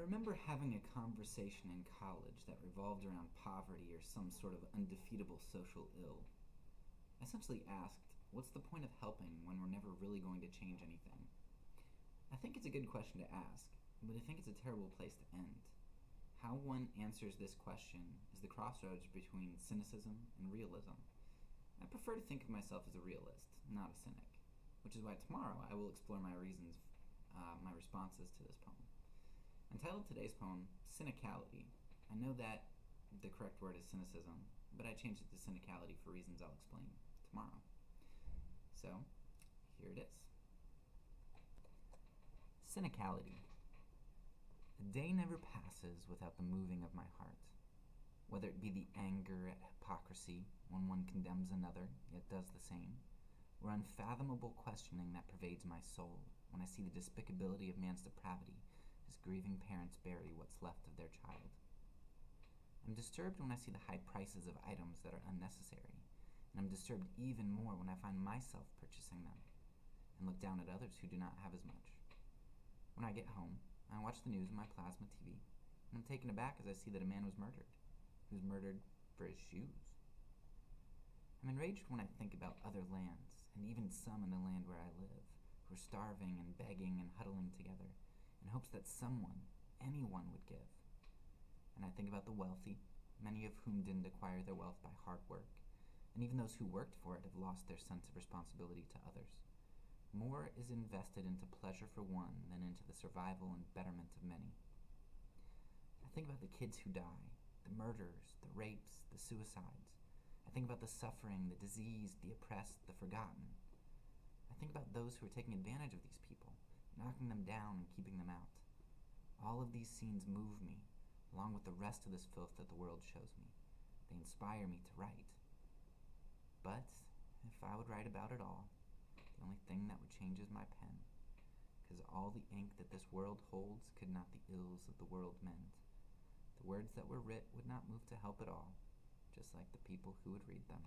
remember having a conversation in college that revolved around poverty or some sort of undefeatable social ill. I essentially asked, what's the point of helping when we're never really going to change anything? I think it's a good question to ask, but I think it's a terrible place to end. How one answers this question is the crossroads between cynicism and realism. I prefer to think of myself as a realist, not a cynic, which is why tomorrow I will explore my reasons, my responses to this poem. Entitled today's poem, Cynicality. I know that the correct word is cynicism, but I changed it to cynicality for reasons I'll explain tomorrow. So, here it is. Cynicality. A day never passes without the moving of my heart, whether it be the anger at hypocrisy when one condemns another, yet does the same, or unfathomable questioning that pervades my soul when I see the despicability of man's depravity as grieving parents bury what's left of their child. I'm disturbed when I see the high prices of items that are unnecessary, and I'm disturbed even more when I find myself purchasing them, and look down at others who do not have as much. When I get home, I watch the news on my plasma TV, and I'm taken aback as I see that a man was murdered. He was murdered for his shoes. I'm enraged when I think about other lands, and even some in the land where I live, who are starving and begging and huddling together, in hopes that someone, anyone, would give. And I think about the wealthy, many of whom didn't acquire their wealth by hard work, and even those who worked for it have lost their sense of responsibility to others. More is invested into pleasure for one than into the survival and betterment of many. I think about the kids who die, the murders, the rapes, the suicides. I think about the suffering, the diseased, the oppressed, the forgotten. I think about those who are taking advantage of these people, knocking them down and keeping them out. All of these scenes move me, along with the rest of this filth that the world shows me. They inspire me to write. But if I would write about it all, the only thing that would change is my pen, because all the ink that this world holds could not the ills of the world mend. The words that were writ would not move to help at all, just like the people who would read them.